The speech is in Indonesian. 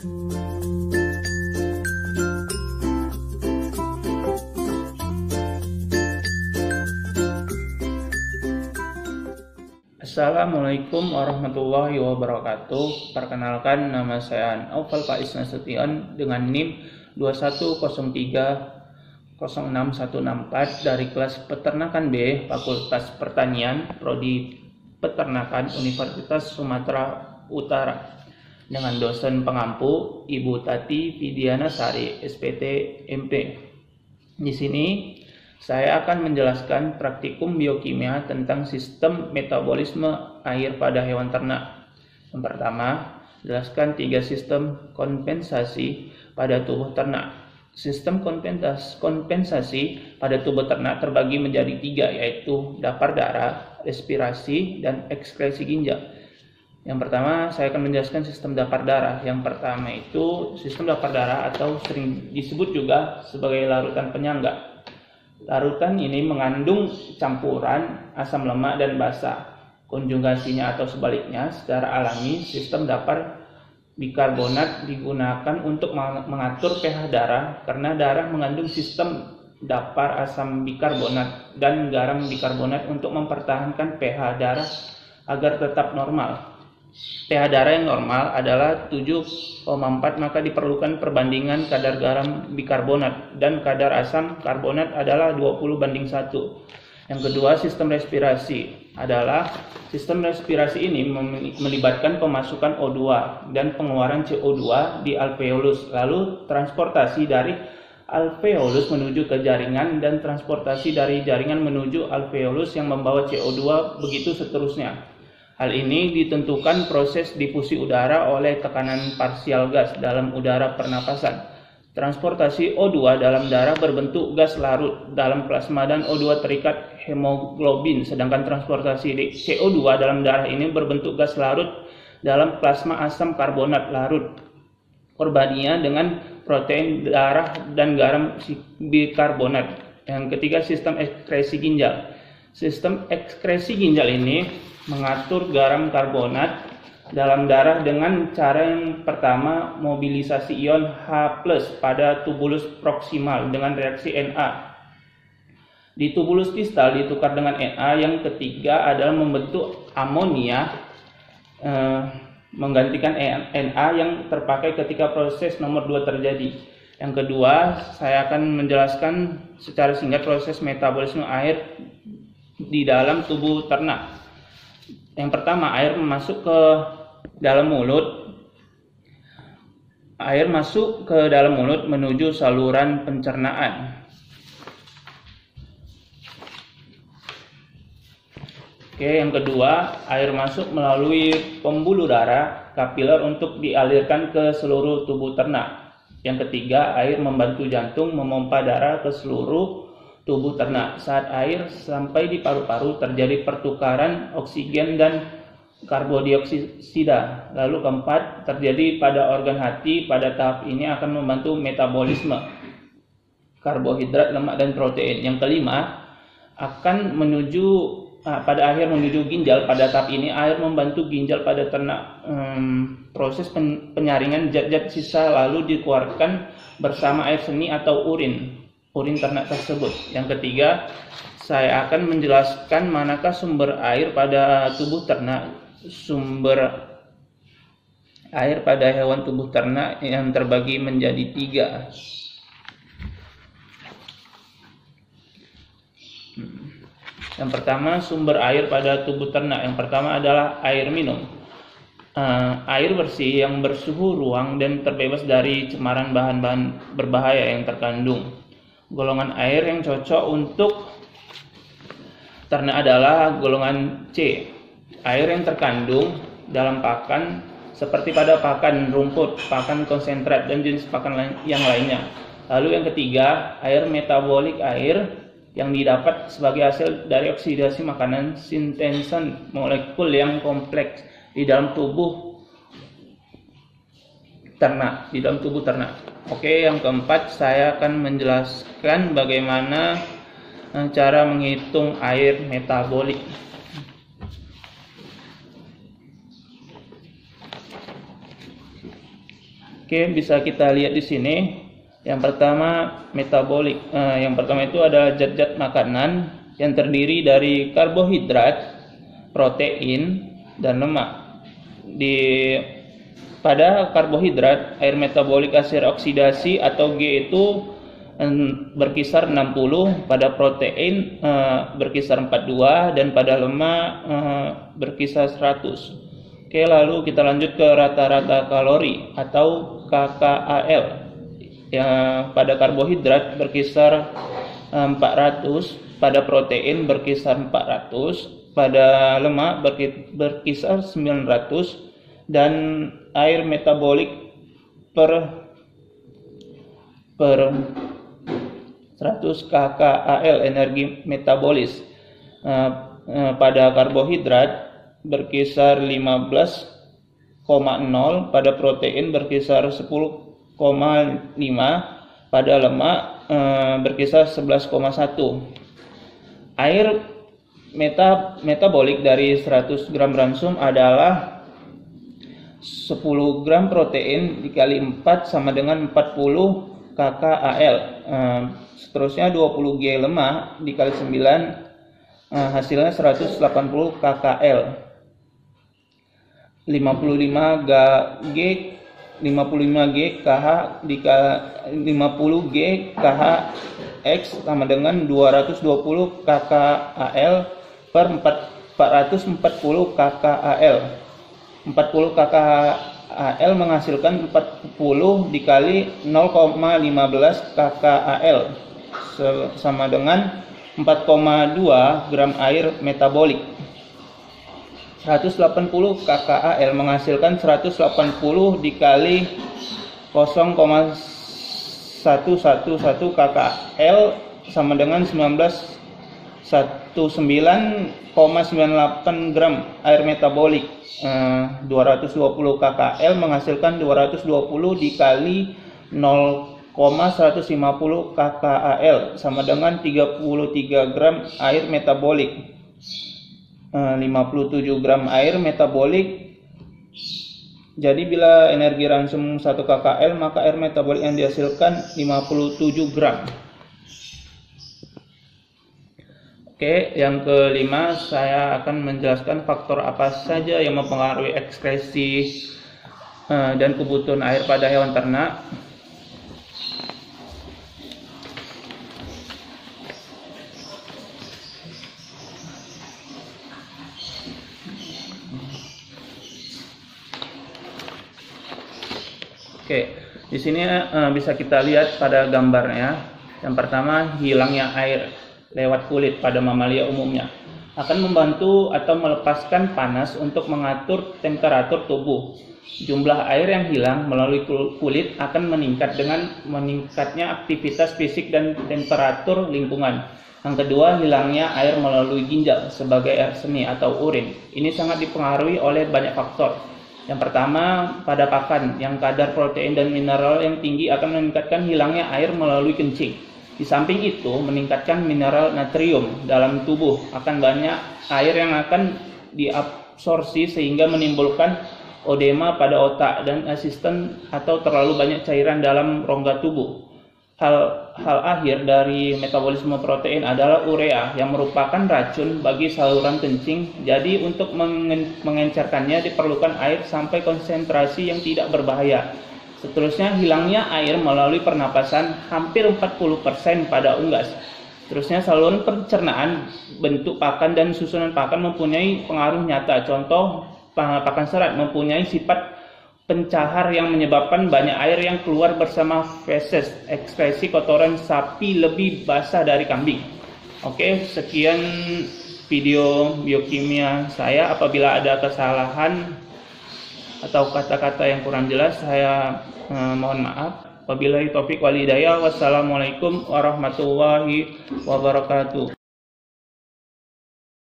Assalamualaikum warahmatullahi wabarakatuh. Perkenalkan, nama saya Naufal Faiz Nasution dengan NIM 21030614 dari kelas Peternakan B, Fakultas Pertanian, Prodi Peternakan, Universitas Sumatera Utara, dengan dosen pengampu Ibu Tati Vidiana Sari, SPT MP. Di sini saya akan menjelaskan praktikum biokimia tentang sistem metabolisme air pada hewan ternak. Yang pertama, jelaskan 3 sistem kompensasi pada tubuh ternak. Sistem kompensasi pada tubuh ternak terbagi menjadi 3, yaitu dapar darah, respirasi, dan ekskresi ginjal. Yang pertama, saya akan menjelaskan sistem dapar darah. Yang pertama itu sistem dapar darah atau sering disebut juga sebagai larutan penyangga. Larutan ini mengandung campuran asam lemak dan basa. Konjugasinya atau sebaliknya, secara alami sistem dapar bikarbonat digunakan untuk mengatur pH darah karena darah mengandung sistem dapar asam bikarbonat dan garam bikarbonat untuk mempertahankan pH darah agar tetap normal. pH darah yang normal adalah 7,4, maka diperlukan perbandingan kadar garam bikarbonat dan kadar asam karbonat adalah 20:1. Yang kedua, sistem respirasi adalah sistem respirasi ini melibatkan pemasukan O2 dan pengeluaran CO2 di alveolus, lalu transportasi dari alveolus menuju ke jaringan dan transportasi dari jaringan menuju alveolus yang membawa CO2, begitu seterusnya. Hal ini ditentukan proses difusi udara oleh tekanan parsial gas dalam udara pernapasan. Transportasi O2 dalam darah berbentuk gas larut dalam plasma dan O2 terikat hemoglobin, sedangkan transportasi CO2 dalam darah ini berbentuk gas larut dalam plasma asam karbonat larut. Perbandingan dengan protein darah dan garam bikarbonat. Yang ketiga, sistem ekskresi ginjal. Sistem ekskresi ginjal ini mengatur garam karbonat dalam darah dengan cara yang pertama, mobilisasi ion H+ pada tubulus proksimal dengan reaksi Na. Di tubulus distal ditukar dengan Na. Yang ketiga adalah membentuk amonia menggantikan Na yang terpakai ketika proses nomor 2 terjadi. Yang kedua, saya akan menjelaskan secara singkat proses metabolisme air di dalam tubuh ternak. Yang pertama, air masuk ke dalam mulut. Air masuk ke dalam mulut menuju saluran pencernaan. Yang kedua, air masuk melalui pembuluh darah kapiler untuk dialirkan ke seluruh tubuh ternak. Yang ketiga, air membantu jantung memompa darah ke seluruh tubuh ternak. Saat air sampai di paru-paru terjadi pertukaran oksigen dan karbodioksida. Lalu keempat, terjadi pada organ hati. Pada tahap ini akan membantu metabolisme karbohidrat, lemak, dan protein. Yang kelima, akan pada akhir menuju ginjal. Pada tahap ini air membantu ginjal pada ternak proses penyaringan zat-zat sisa lalu dikeluarkan bersama air seni atau urin ternak tersebut. Yang ketiga, saya akan menjelaskan manakah sumber air pada tubuh ternak. Sumber air pada hewan tubuh ternak yang terbagi menjadi 3. Yang pertama, sumber air pada tubuh ternak. Yang pertama adalah air minum. Air bersih yang bersuhu ruang dan terbebas dari cemaran bahan-bahan berbahaya yang terkandung. Golongan air yang cocok untuk ternak adalah golongan C. Air yang terkandung dalam pakan seperti pada pakan rumput, pakan konsentrat, dan jenis pakan yang lainnya. Lalu yang ketiga, air metabolik, air yang didapat sebagai hasil dari oksidasi makanan, sintesan molekul yang kompleks di dalam tubuh ternak. Oke, yang keempat, saya akan menjelaskan bagaimana cara menghitung air metabolik. Oke, bisa kita lihat di sini. Yang pertama metabolik. Yang pertama itu ada zat-zat makanan yang terdiri dari karbohidrat, protein, dan lemak. Pada karbohidrat, air metabolik hasil oksidasi atau G itu berkisar 60, pada protein berkisar 42, dan pada lemak berkisar 100. Oke, lalu kita lanjut ke rata-rata kalori atau KKAL. Pada karbohidrat berkisar 400, pada protein berkisar 400, pada lemak berkisar 900, dan air metabolik per 100 kcal energi metabolis pada karbohidrat berkisar 15,0, pada protein berkisar 10,5, pada lemak berkisar 11,1. Air metabolik dari 100 gram ransum adalah 10 gram protein dikali 4 sama dengan 40 kcal. Seterusnya 20 G lemak dikali 9 hasilnya 180 kcal. 55 G KH dikali 50 G KH X sama dengan 220 kcal per 440 kcal. 40 kcal menghasilkan 40 dikali 0,15 kcal sama dengan 4,2 gram air metabolik. 180 kcal menghasilkan 180 dikali 0,111 kcal sama dengan 19,98 gram air metabolik. 220 kcal menghasilkan 220 dikali 0,150 kcal sama dengan 33 gram air metabolik. 57 gram air metabolik. Jadi bila energi ransum 1 kcal, maka air metabolik yang dihasilkan 57 gram. Oke, yang kelima saya akan menjelaskan faktor apa saja yang mempengaruhi ekskresi dan kebutuhan air pada hewan ternak. Oke, di sini bisa kita lihat pada gambarnya. Yang pertama, hilangnya air lewat kulit pada mamalia umumnya akan membantu atau melepaskan panas untuk mengatur temperatur tubuh. Jumlah air yang hilang melalui kulit akan meningkat dengan meningkatnya aktivitas fisik dan temperatur lingkungan. Yang kedua, hilangnya air melalui ginjal sebagai air seni atau urin. Ini sangat dipengaruhi oleh banyak faktor. Yang pertama, pada pakan yang kadar protein dan mineral yang tinggi akan meningkatkan hilangnya air melalui kencing. Di samping itu, meningkatkan mineral natrium dalam tubuh, akan banyak air yang akan diabsorpsi sehingga menimbulkan odema pada otak dan asisten atau terlalu banyak cairan dalam rongga tubuh. Hal akhir dari metabolisme protein adalah urea yang merupakan racun bagi saluran kencing. Jadi untuk mengencerkannya diperlukan air sampai konsentrasi yang tidak berbahaya. Seterusnya, hilangnya air melalui pernapasan hampir 40% pada unggas. Seterusnya, saluran pencernaan, bentuk pakan dan susunan pakan mempunyai pengaruh nyata. Contoh, pakan serat mempunyai sifat pencahar yang menyebabkan banyak air yang keluar bersama feses. Ekskresi kotoran sapi lebih basah dari kambing. Oke, sekian video biokimia saya. Apabila ada kesalahan atau kata-kata yang kurang jelas, saya mohon maaf. Wabillahi taufiq wal hidayah. Wassalamualaikum warahmatullahi wabarakatuh.